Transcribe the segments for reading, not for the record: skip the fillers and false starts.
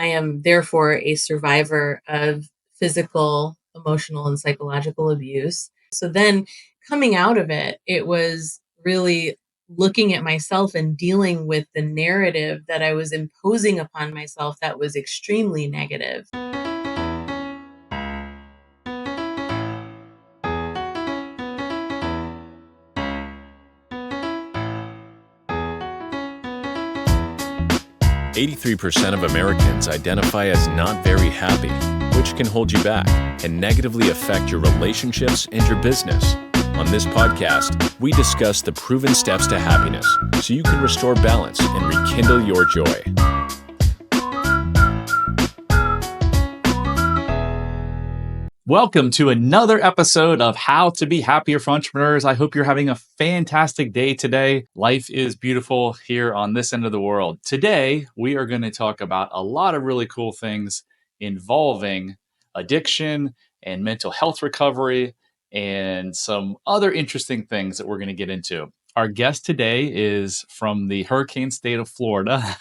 I am therefore a survivor of physical, emotional, and psychological abuse. So then coming out of it, it was really looking at myself and dealing with the narrative that I was imposing upon myself that was extremely negative. 83% of Americans identify as not very happy, which can hold you back and negatively affect your relationships and your business. On this podcast, we discuss the proven steps to happiness so you can restore balance and rekindle your joy. Welcome to another episode of How to Be Happier for Entrepreneurs. I hope you're having a fantastic day today. Life is beautiful here on this end of the world. Today, we are going to talk about a lot of really cool things involving addiction and mental health recovery and some other interesting things that we're going to get into. Our guest today is from the hurricane state of Florida.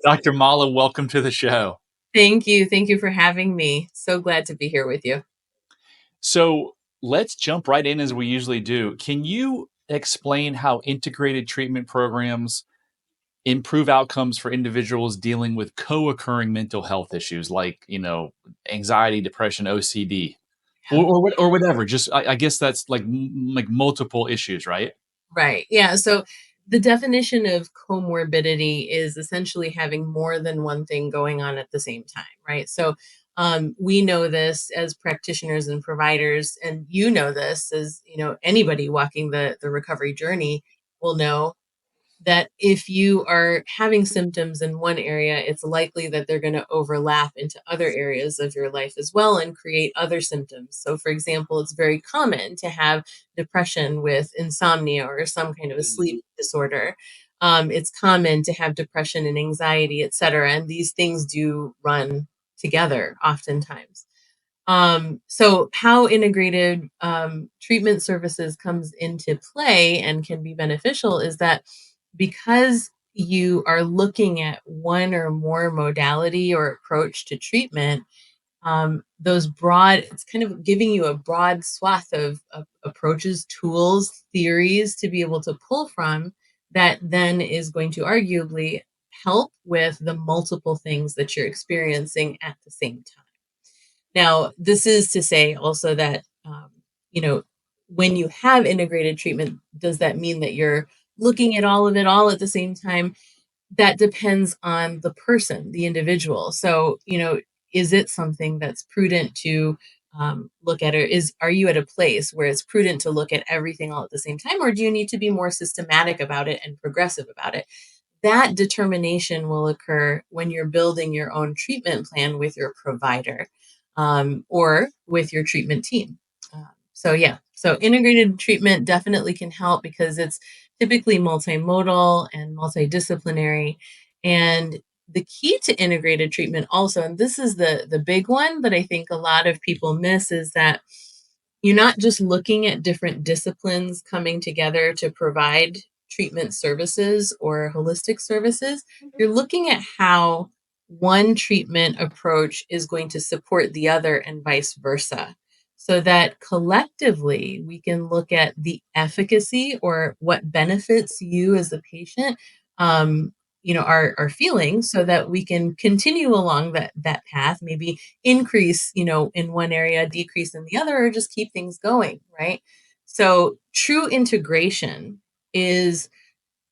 Dr. Mala, welcome to the show. Thank you. Thank you for having me. So glad to be here with you. So let's jump right in as we usually do. Can you explain how integrated treatment programs improve outcomes for individuals dealing with co-occurring mental health issues like, anxiety, depression, OCD, or whatever? Just, I guess that's like multiple issues, right? Right. Yeah. So the definition of comorbidity is essentially having more than one thing going on at the same time, right? So we know this as practitioners and providers, and you know this as anybody walking the recovery journey will know that if you are having symptoms in one area, it's likely that they're going to overlap into other areas of your life as well and create other symptoms. So, for example, it's very common to have depression with insomnia or some kind of a sleep disorder. It's common to have depression and anxiety, et cetera. And these things do run together oftentimes. So how integrated treatment services comes into play and can be beneficial is that because you are looking at one or more modality or approach to treatment, it's kind of giving you a broad swath of approaches, tools, theories to be able to pull from that then is going to arguably help with the multiple things that you're experiencing at the same time. Now, this is to say also that, you know, when you have integrated treatment, does that mean that you're looking at all of it all at the same time? That depends on the person, the individual. So, is it something that's prudent to look at, or are you at a place where it's prudent to look at everything all at the same time, or do you need to be more systematic about it and progressive about it? That determination will occur when you're building your own treatment plan with your provider or with your treatment team. So integrated treatment definitely can help because it's typically multimodal and multidisciplinary. And the key to integrated treatment also, and this is the big one that I think a lot of people miss, is that you're not just looking at different disciplines coming together to provide treatment services or holistic services. You're looking at how one treatment approach is going to support the other and vice versa, so that collectively we can look at the efficacy or what benefits you as a patient are feeling, so that we can continue along that path, maybe increase in one area, decrease in the other, or just keep things going, right? So true integration is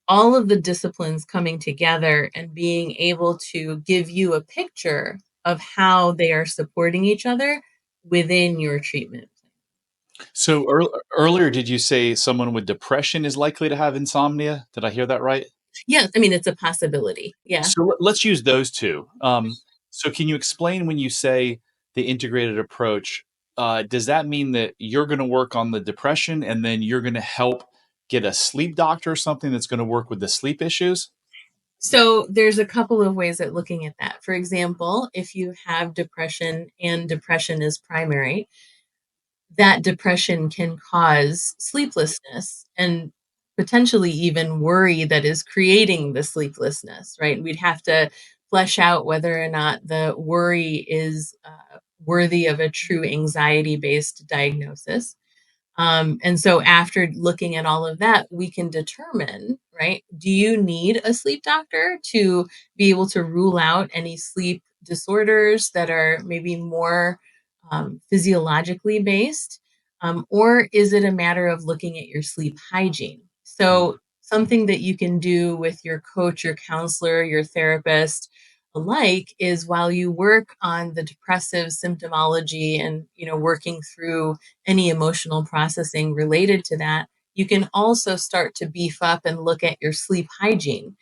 all of the disciplines coming together and being able to give you a picture of how they are supporting each other within your treatment. So earlier, did you say someone with depression is likely to have insomnia? Did I hear that right? Yes, I mean, it's a possibility. Yeah. So let's use those two. So can you explain when you say the integrated approach, does that mean that you're going to work on the depression and then you're going to help get a sleep doctor or something that's going to work with the sleep issues? So there's a couple of ways at looking at that. For example, if you have depression and depression is primary, that depression can cause sleeplessness and potentially even worry that is creating the sleeplessness, right? We'd have to flesh out whether or not the worry is worthy of a true anxiety-based diagnosis. And so after looking at all of that, we can determine, right? Do you need a sleep doctor to be able to rule out any sleep disorders that are maybe more physiologically based? Or is it a matter of looking at your sleep hygiene? So, something that you can do with your coach, your counselor, your therapist alike is while you work on the depressive symptomology and, working through any emotional processing related to that, you can also start to beef up and look at your sleep hygiene.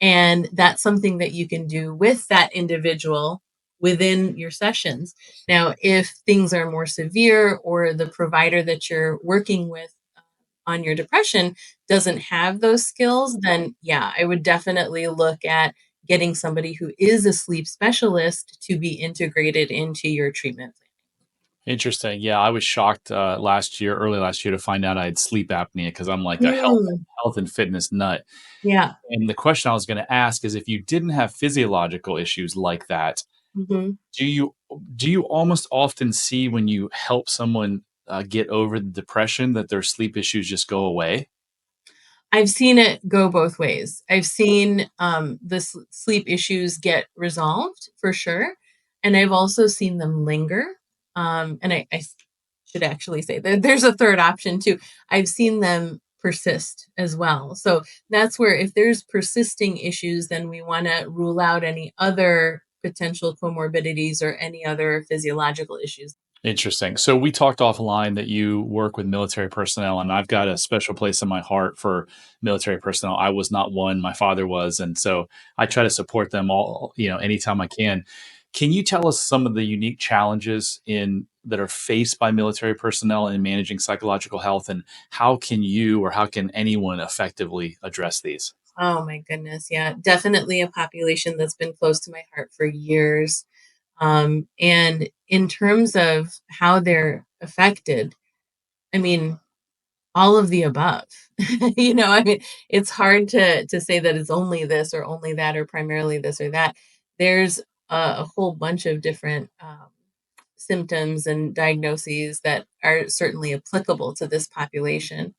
And that's something that you can do with that individual within your sessions. Now, if things are more severe or the provider that you're working with on your depression doesn't have those skills, then yeah, I would definitely look at getting somebody who is a sleep specialist to be integrated into your treatment Interesting. Yeah, I was shocked early last year, to find out I had sleep apnea because I'm like a plan. health and fitness nut. Yeah. And the question I was going to ask is, if you didn't have physiological issues like that, Mhm. do you almost often see when you help someone get over the depression that their sleep issues just go away? I've seen it go both ways. I've seen, the sleep issues get resolved for sure, and I've also seen them linger, and I should actually say that there's a third option too. I've seen them persist as well. So that's where if there's persisting issues, then we wanna rule out any other potential comorbidities or any other physiological issues. Interesting. So we talked offline that you work with military personnel, and I've got a special place in my heart for military personnel. I was not one, my father was, and so I try to support them all, anytime I can. Can you tell us some of the unique challenges in that are faced by military personnel in managing psychological health, and how can you or how can anyone effectively address these? Oh my goodness, yeah, definitely a population that's been close to my heart for years. And in terms of how they're affected, I mean, all of the above. I mean, it's hard to say that it's only this or only that or primarily this or that. There's a whole bunch of different symptoms and diagnoses that are certainly applicable to this population.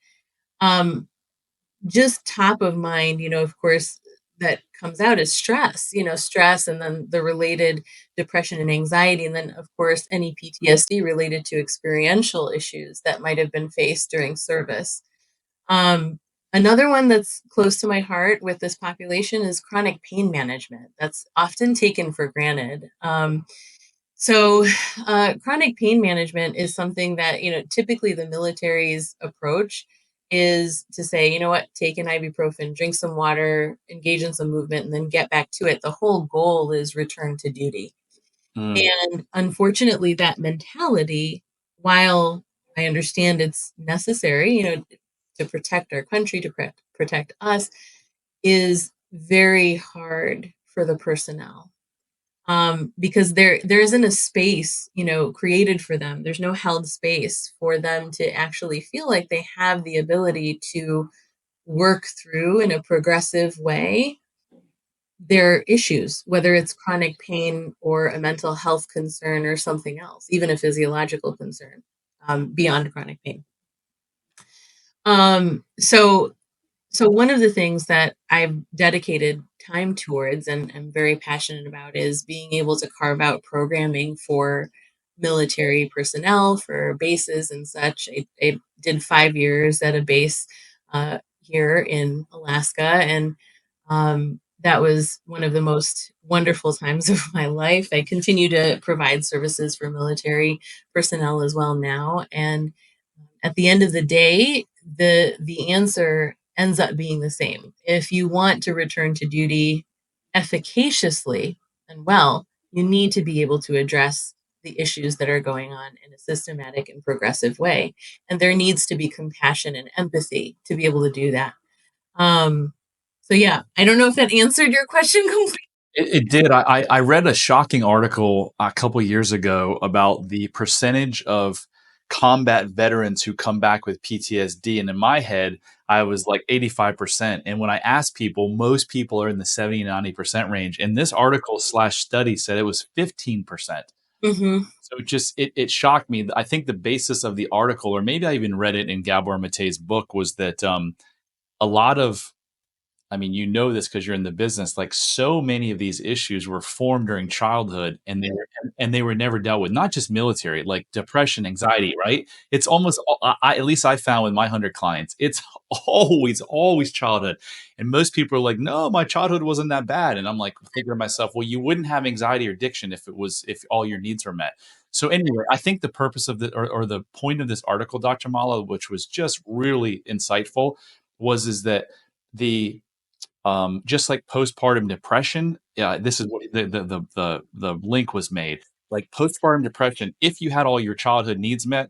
Um, just top of mind, of course, that comes out is stress, stress and then the related depression and anxiety. And then, of course, any PTSD related to experiential issues that might have been faced during service. Um, Another one that's close to my heart with this population is chronic pain management. That's often taken for granted. So, chronic pain management is something that, typically the military's approach is to say, you know what, take an ibuprofen, drink some water, engage in some movement, and then get back to it. The whole goal is return to duty. Mm, And unfortunately, that mentality, while I understand it's necessary, to protect our country, to protect us, is very hard for the personnel because there isn't a space created for them. There's no held space for them to actually feel like they have the ability to work through in a progressive way their issues, whether it's chronic pain or a mental health concern or something else, even a physiological concern beyond chronic pain. So one of the things that I've dedicated time towards and am very passionate about is being able to carve out programming for military personnel, for bases and such. I did 5 years at a base here in Alaska, and that was one of the most wonderful times of my life. I continue to provide services for military personnel as well now, and at the end of the day, the answer ends up being the same. If you want to return to duty efficaciously and well, you need to be able to address the issues that are going on in a systematic and progressive way. And there needs to be compassion and empathy to be able to do that. Um, so yeah, I don't know if that answered your question completely. it did. I read a shocking article a couple years ago about the percentage of combat veterans who come back with PTSD. And in my head, I was like 85%. And when I asked people, most people are in the 70 to 90% range. And this article slash study said it was 15%. Mhm. So it shocked me. I think the basis of the article, or maybe I even read it in Gabor Mate's book, was that a lot of, I mean, you know this because you're in the business. Like so many of these issues were formed during childhood, and they were never dealt with. Not just military, like depression, anxiety. Right? It's almost at least I found with my 100 clients, it's always childhood. And most people are like, "No, my childhood wasn't that bad." And I'm like thinking to myself, "Well, you wouldn't have anxiety or addiction if all your needs were met." So anyway, I think the purpose of or the point of this article, Dr. Mala, which was just really insightful, was is that the just like postpartum depression, yeah, this is what the link was made. Like postpartum depression, if you had all your childhood needs met,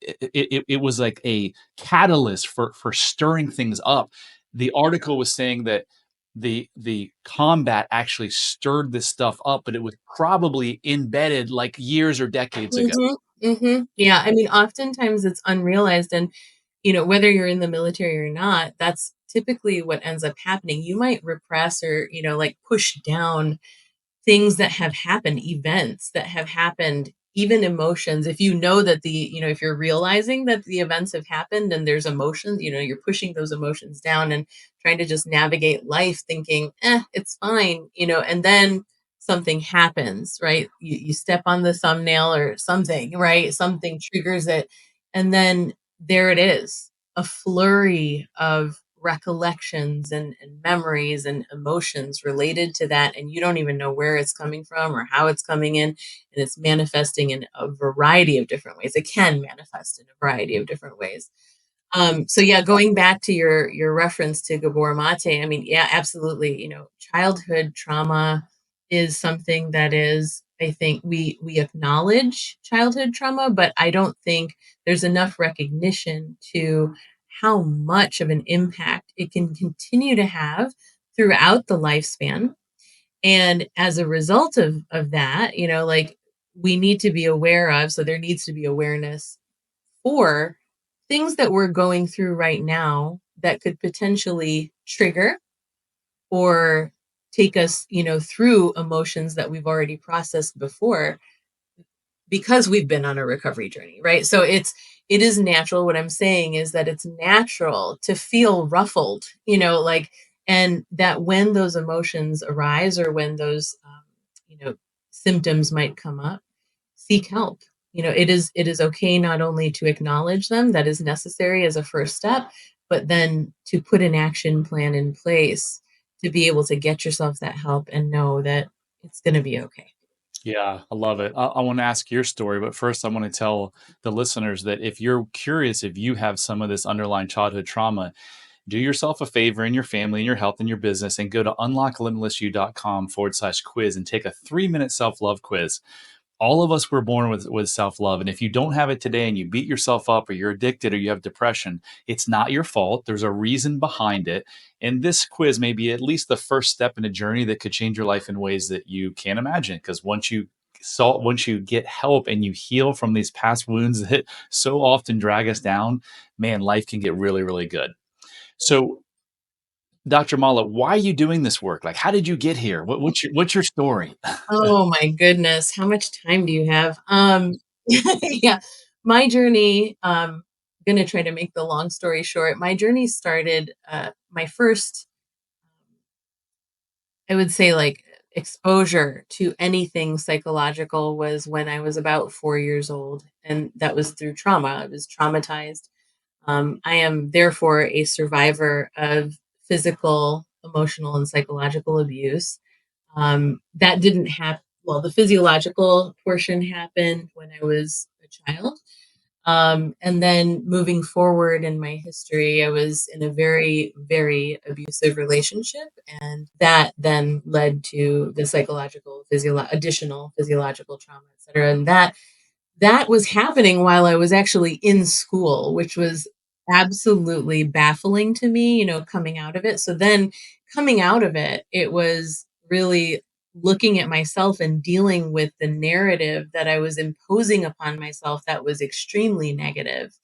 it was like a catalyst for stirring things up. The article was saying that the combat actually stirred this stuff up, but it was probably embedded like years or decades ago. Mhm, mhm. Yeah, I mean, oftentimes it's unrealized and, whether you're in the military or not, that's typically what ends up happening. You might repress or, like, push down things that have happened, events that have happened, even emotions. If you know that if you're realizing that the events have happened and there's emotions, you're pushing those emotions down and trying to just navigate life thinking, it's fine, and then something happens, right? You step on the thumbnail or something, right? Something triggers it. And then there it is, a flurry of recollections and memories and emotions related to that, and you don't even know where it's coming from or how it's coming in, and it's manifesting in a variety of different ways. It can manifest in a variety of different ways. So yeah, going back to your reference to Gabor Mate, I mean, yeah, absolutely. Childhood trauma is something that is, I think we acknowledge childhood trauma, but I don't think there's enough recognition to how much of an impact it can continue to have throughout the lifespan. And as a result of that, like we need to be aware of, so there needs to be awareness for things that we're going through right now that could potentially trigger or take us, through emotions that we've already processed before because we've been on a recovery journey, right? So it is natural. What I'm saying is that it's natural to feel ruffled, like, and that when those emotions arise or when those, symptoms might come up, seek help. It is okay not only to acknowledge them, that is necessary as a first step, but then to put an action plan in place to be able to get yourself that help and know that it's going to be okay. Yeah, I love it. I want to ask your story, but first I want to tell the listeners that if you're curious if you have some of this underlying childhood trauma, do yourself a favor in your family, in your health, in your business, and go to unlocklimitlessyou.com/quiz and take a 3-minute self love quiz. All of us were born with self-love, and if you don't have it today and you beat yourself up or you're addicted or you have depression, it's not your fault. There's a reason behind it, and this quiz may be at least the first step in a journey that could change your life in ways that you can't imagine, because once you get help and you heal from these past wounds that so often drag us down, man, life can get really, really good. So, Dr. Mala, why are you doing this work? Like, how did you get here? What's your story? Oh my goodness, how much time do you have? Yeah, my journey, gonna try to make the long story short. My journey started, my first, I would say, like, exposure to anything psychological was when I was about 4 years old, and that was through trauma. I was traumatized. I am therefore a survivor of physical, emotional, and psychological abuse. That didn't happen. Well, the physiological portion happened when I was a child. And then moving forward in my history, I was in a very, very abusive relationship. And that then led to the additional physiological trauma, et cetera. And that was happening while I was actually in school, which was absolutely baffling to me, coming out of it. So then coming out of it, it was really looking at myself and dealing with the narrative that I was imposing upon myself that was extremely negative,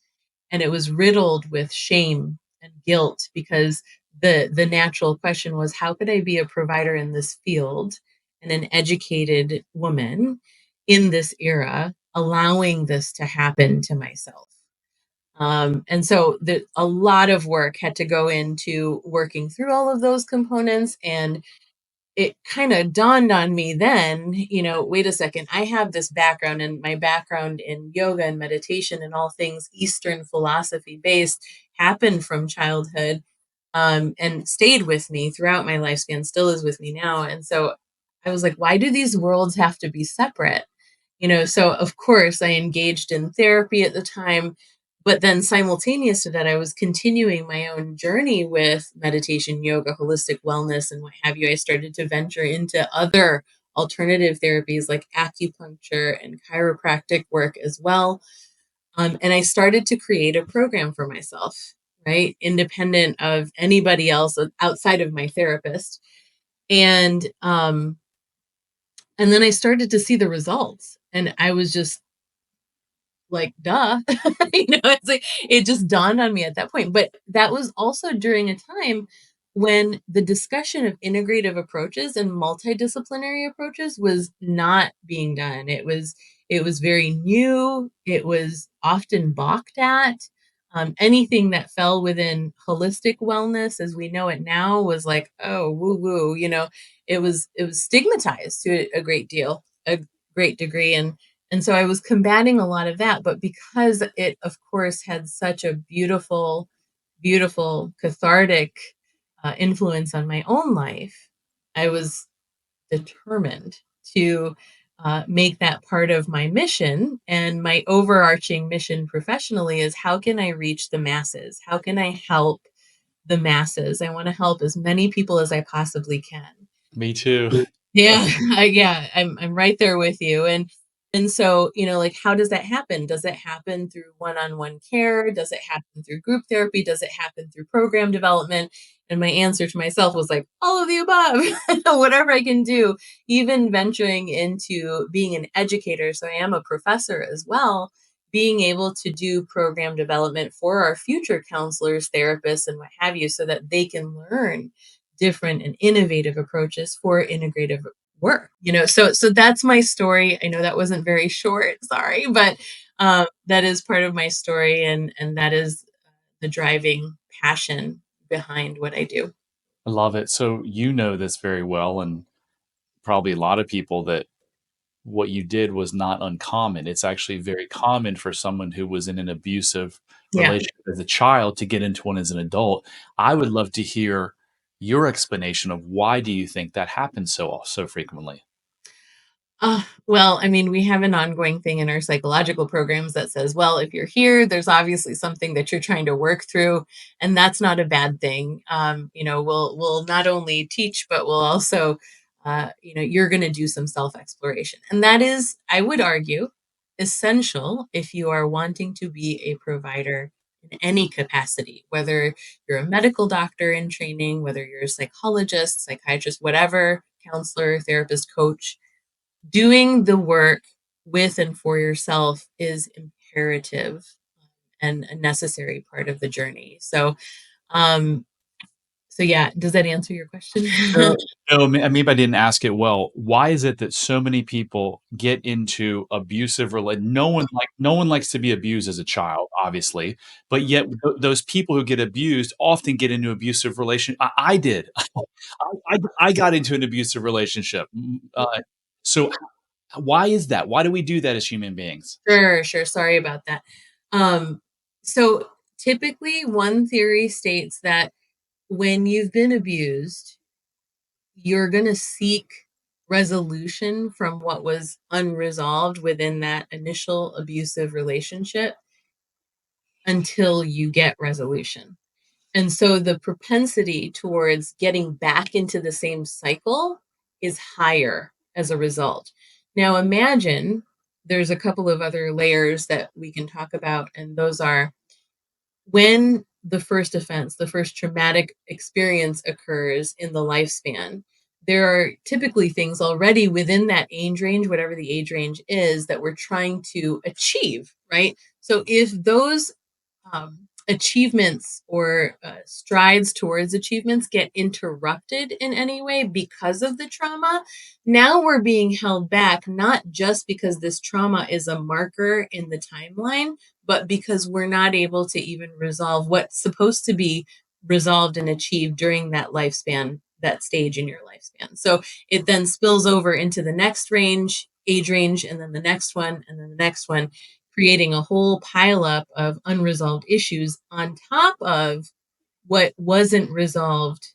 and it was riddled with shame and guilt, because the natural question was, how could I be a provider in this field and an educated woman in this era, allowing this to happen to myself? And so a lot of work had to go into working through all of those components. And it kind of dawned on me then, wait a second, I have this background, and my background in yoga and meditation and all things Eastern philosophy based happened from childhood, and stayed with me throughout my lifespan, still is with me now. And so I was like, why do these worlds have to be separate? So of course I engaged in therapy at the time, but then simultaneous to that, I was continuing my own journey with meditation, yoga, holistic wellness, and what have you. I started to venture into other alternative therapies like acupuncture and chiropractic work as well. And I started to create a program for myself, right? Independent of anybody else outside of my therapist. And then I started to see the results, and I was just like, duh. It's like it just dawned on me at that point. But that was also during a time when the discussion of integrative approaches and multidisciplinary approaches was not being done. It was very new. It was often balked at. Anything that fell within holistic wellness as we know it now was like, oh, woo woo. It was stigmatized to a great degree. And so I was combating a lot of that, but because it, of course, had such a beautiful, beautiful, cathartic influence on my own life, I was determined to make that part of my mission. And my overarching mission professionally is, how can I reach the masses? How can I help the masses? I want to help as many people as I possibly can. Me too. Yeah, yeah, I'm right there with you. And so, like, how does that happen? Does it happen through one-on-one care? Does it happen through group therapy? Does it happen through program development? And my answer to myself was like, all of the above. Whatever I can do, even venturing into being an educator. So I am a professor as well, being able to do program development for our future counselors, therapists, and what have you, so that they can learn different and innovative approaches for integrative work. So that's my story. I know that wasn't very short, sorry, but that is part of my story, and that is the driving passion behind what I do. I love it. So you know this very well, and probably a lot of people, that what you did was not uncommon. It's actually very common for someone who was in an abusive Yeah. relationship as a child to get into one as an adult. I would love to hear your explanation of why do you think that happens so frequently? Well, I mean, we have an ongoing thing in our psychological programs that says, well, if you're here, there's obviously something that you're trying to work through, and that's not a bad thing. We'll not only teach, but we'll also, you're going to do some self exploration, and that is, I would argue, essential if you are wanting to be a provider in any capacity, whether you're a medical doctor in training, whether you're a psychologist, psychiatrist, whatever, counselor, therapist, coach. Doing the work with and for yourself is imperative and a necessary part of the journey. Um, so yeah, does that answer your question? No, no, maybe I didn't ask it well. Why is it that so many people get into abusive rela no one likes to be abused as a child, obviously, but yet those people who get abused often get into abusive relation I did. I got into an abusive relationship. So why is that? Why do we do that as human beings? Sure, sure. Sorry about that. So typically, one theory states that when you've been abused, you're going to seek resolution from what was unresolved within that initial abusive relationship until you get resolution. And so the propensity towards getting back into the same cycle is higher as a result. Now, imagine there's a couple of other layers that we can talk about, and those are when the first offense, the first traumatic experience occurs in the lifespan. There are typically things already within that age range, whatever the age range is, that we're trying to achieve, right? So if those achievements or strides towards achievements get interrupted in any way because of the trauma, now we're being held back, not just because this trauma is a marker in the timeline, but because we're not able to even resolve what's supposed to be resolved and achieved during that lifespan, that stage in your lifespan. So it then spills over into the next age range, and then the next one, and then the next one, creating a whole pileup of unresolved issues on top of what wasn't resolved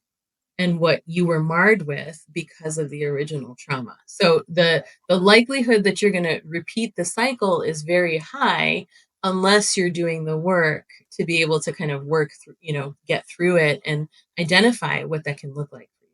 and what you were marred with because of the original trauma. So the likelihood that you're going to repeat the cycle is very high unless you're doing the work to be able to kind of work through, get through it and identify what that can look like for you.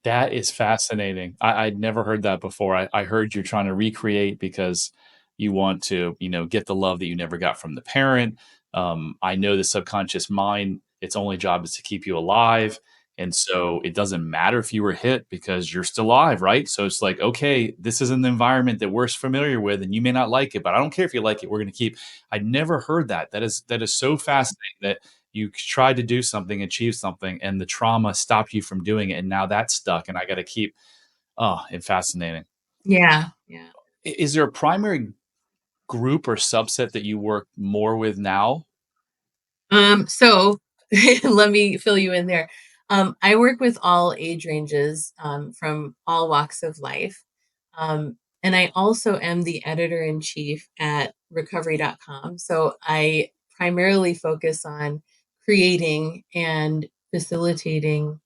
That is fascinating. I'd never heard that before. I heard you're trying to recreate because you want to, get the love that you never got from the parent. I know the subconscious mind, its only job is to keep you alive. And so it doesn't matter if you were hit because you're still alive, right? So it's like, okay, this is an environment that we're familiar with and you may not like it, but I don't care if you like it. We're going to keep. I never heard that. That is so fascinating that you tried to do something, achieve something, and the trauma stopped you from doing it. And now that's stuck. And I got to keep, oh, and fascinating. Yeah, yeah. Is there a primary group or subset that you work more with now? So let me fill you in there. I work with all age ranges, from all walks of life. And I also am the editor in chief at recovery.com. So I primarily focus on creating and facilitating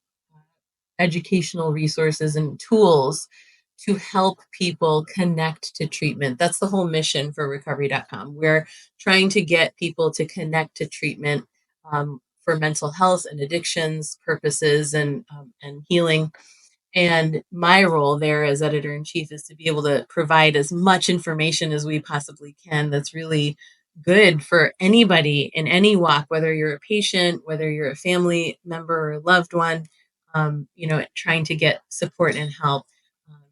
educational resources and tools to help people connect to treatment. That's the whole mission for recovery.com. We're trying to get people to connect to treatment, for mental health and addictions purposes, and healing. And my role there as editor in chief is to be able to provide as much information as we possibly can that's really good for anybody in any walk, whether you're a patient, whether you're a family member or a loved one, trying to get support and help.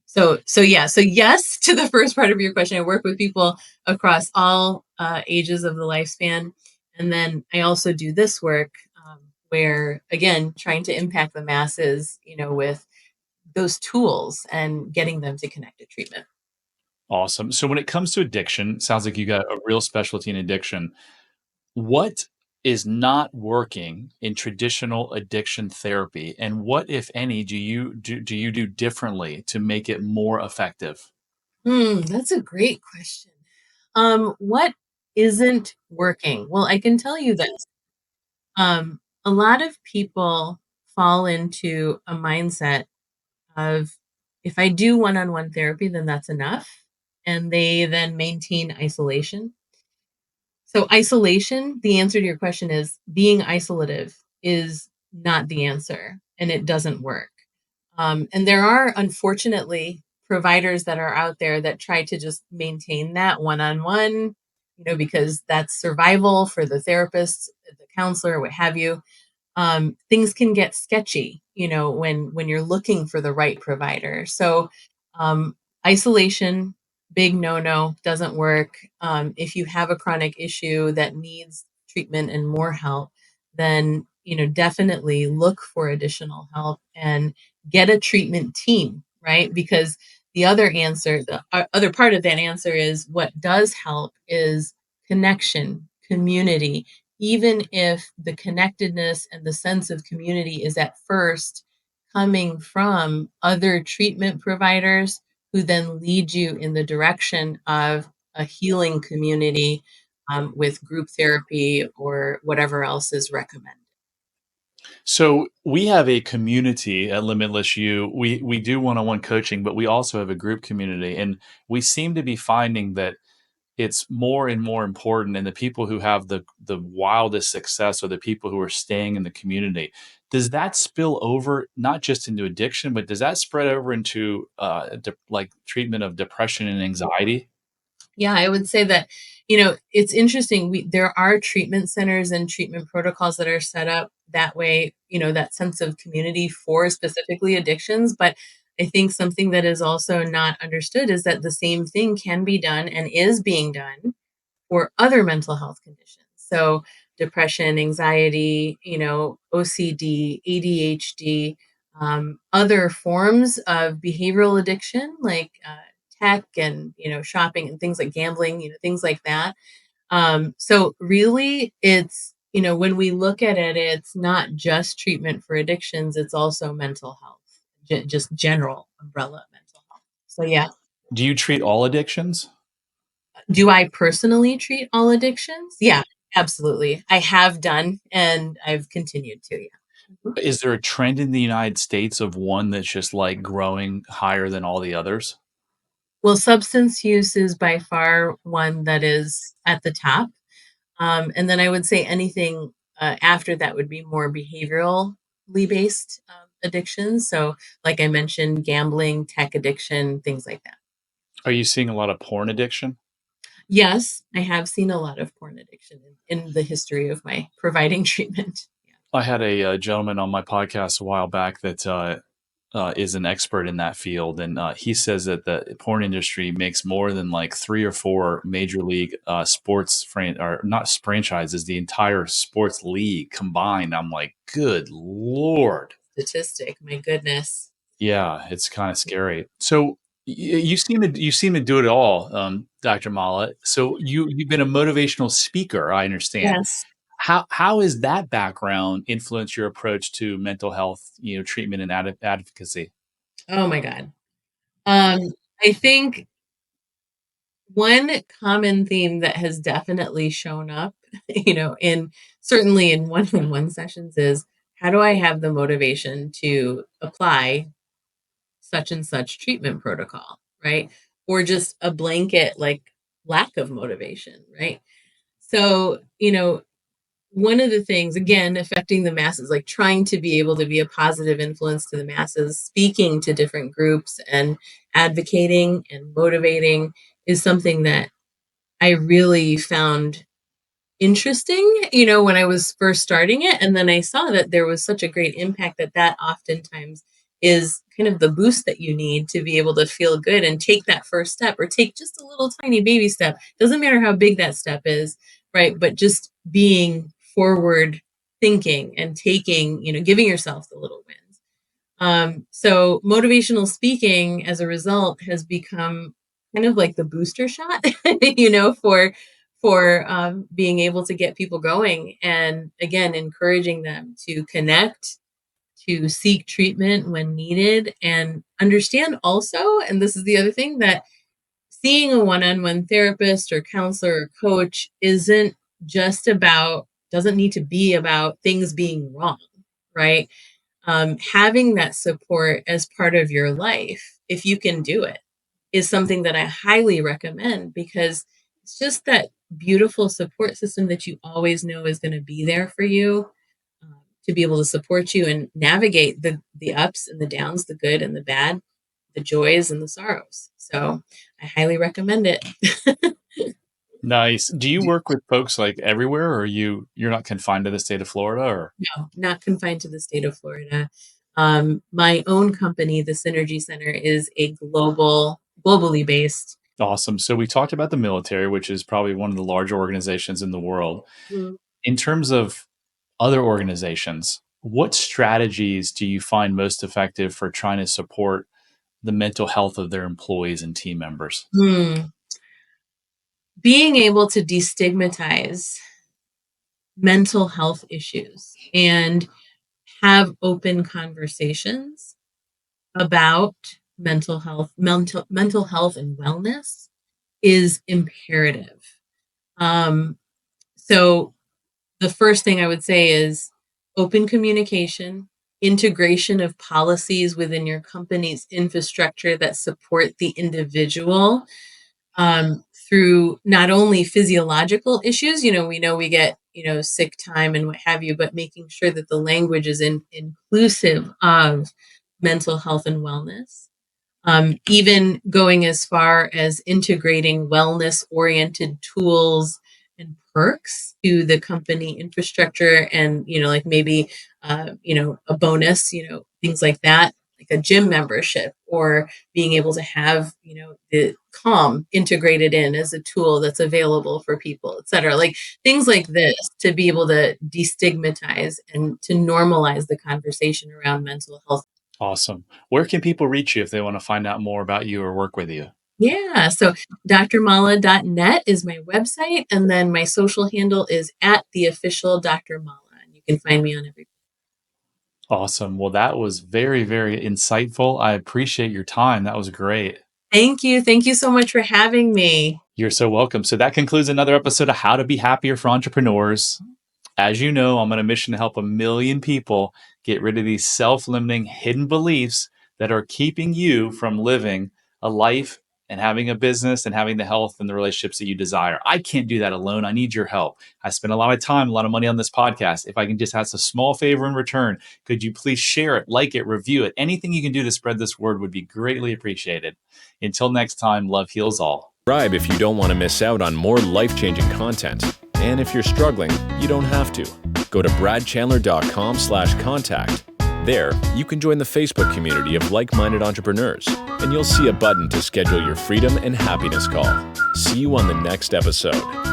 So yes, to the first part of your question, I work with people across all ages of the lifespan. And then I also do this work, where, again, trying to impact the masses, with those tools and getting them to connect to treatment. Awesome. So when it comes to addiction, sounds like you got a real specialty in addiction. What is not working in traditional addiction therapy, and what, if any, do you do differently to make it more effective? That's a great question. What isn't working? Well, I can tell you this. A lot of people fall into a mindset of, if I do one-on-one therapy, then that's enough. And they then maintain isolation. So isolation, the answer to your question is, being isolative is not the answer, and it doesn't work. And there are, unfortunately, providers that are out there that try to just maintain that one-on-one, because that's survival for the therapist, the counselor, what have you. Things can get sketchy, when you're looking for the right provider. So, um, isolation, big no, doesn't work. If you have a chronic issue that needs treatment and more help, then, definitely look for additional help and get a treatment team, right? Because the other part of that answer is, what does help is connection, community. Even if the connectedness and the sense of community is at first coming from other treatment providers who then lead you in the direction of a healing community, with group therapy or whatever else is recommended. So we have a community at Limitless You. We do one-on-one coaching, but we also have a group community, and we seem to be finding that it's more and more important, and the people who have the wildest success are the people who are staying in the community. Does that spill over not just into addiction, but does that spread over into like treatment of depression and anxiety? Yeah, I would say that, it's interesting. There are treatment centers and treatment protocols that are set up that way, that sense of community for specifically addictions. But I think something that is also not understood is that the same thing can be done and is being done for other mental health conditions. So depression, anxiety, OCD, ADHD, other forms of behavioral addiction like tech and shopping and things like gambling, things like that. So really, it's when we look at it, it's not just treatment for addictions; it's also mental health, just general umbrella mental health. So yeah. Do you treat all addictions? Do I personally treat all addictions? Yeah, absolutely. I have done, and I've continued to, yeah. Mhm. Is there a trend in the United States of one that's just, like, growing higher than all the others? Well, substance use is by far one that is at the top. And then I would say anything after that would be more behaviorally based addictions. So, like I mentioned, gambling, tech addiction, things like that. Are you seeing a lot of porn addiction? Yes, I have seen a lot of porn addiction in the history of my providing treatment. Yeah. I had a, gentleman on my podcast a while back that, is an expert in that field, and, he says that the porn industry makes more than, like, 3 or 4 major league, sports or not franchises, the entire sports league combined. I'm like, "Good lord." Statistic, my goodness. Yeah, it's kinda scary. So, you seem to do it all, Dr. Mala. So you've been a motivational speaker, I understand. Yes. How has that background influenced your approach to mental health, treatment and advocacy? Oh my God. Um, I think one common theme that has definitely shown up, in certainly in one-on-one sessions is how do I have the motivation to apply such and such treatment protocol, right? Or just a blanket like lack of motivation, right? So, one of the things, again, affecting the masses, like trying to be able to be a positive influence to the masses, speaking to different groups and advocating and motivating is something that I really found interesting, when I was first starting it. And then I saw that there was such a great impact that oftentimes is kind of the boost that you need to be able to feel good and take that first step or take just a little tiny baby step. Doesn't matter how big that step is, right? But just being forward thinking and taking, giving yourself the little wins. So motivational speaking as a result has become kind of like the booster shot, for being able to get people going and again encouraging them to connect, to seek treatment when needed, and understand also, and this is the other thing, that seeing a one-on-one therapist or counselor or coach doesn't need to be about things being wrong, right? Having that support as part of your life, if you can do it, is something that I highly recommend because it's just that beautiful support system that you always know is going to be there for you, to be able to support you and navigate the ups and the downs, the good and the bad, the joys and the sorrows. So I highly recommend it. Nice. Do you work with folks, like, everywhere, or you're not confined to the state of Florida, or No, not confined to the state of Florida. My own company, the Synergy Center, is a globally based. Awesome. So we talked about the military, which is probably one of the larger organizations in the world. Mm. In terms of other organizations, what strategies do you find most effective for trying to support the mental health of their employees and team members? Hmm. Being able to destigmatize mental health issues and have open conversations about mental health and wellness is imperative. Um, so the first thing I would say is open communication, integration of policies within your company's infrastructure that support the individual, through not only physiological issues, we know we get, sick time and what have you, but making sure that the language is inclusive of mental health and wellness. Even going as far as integrating wellness oriented tools and perks to the company infrastructure and, like maybe, a bonus, things like that, like a gym membership, or being able to have, the Calm integrated in as a tool that's available for people, et cetera. Like things like this, to be able to destigmatize and to normalize the conversation around mental health. Awesome. Where can people reach you if they want to find out more about you or work with you? Yeah. So drmala.net is my website. And then my social handle is at the official Dr. Mala. And you can find me on every. Awesome. Well, that was very, very insightful. I appreciate your time. That was great. Thank you. Thank you so much for having me. You're so welcome. So that concludes another episode of How to Be Happier for Entrepreneurs. As you know, I'm on a mission to help 1 million people get rid of these self-limiting hidden beliefs that are keeping you from living a life and having a business and having the health and the relationships that you desire. I can't do that alone. I need your help. I spend a lot of time, a lot of money on this podcast. If I can just ask a small favor in return, could you please share it, like it, review it? Anything you can do to spread this word would be greatly appreciated. Until next time, love heals all. Subscribe if you don't want to miss out on more life-changing content. And if you're struggling, you don't have to. Go to bradchandler.com/contact. There, you can join the Facebook community of like-minded entrepreneurs, and you'll see a button to schedule your freedom and happiness call. See you on the next episode.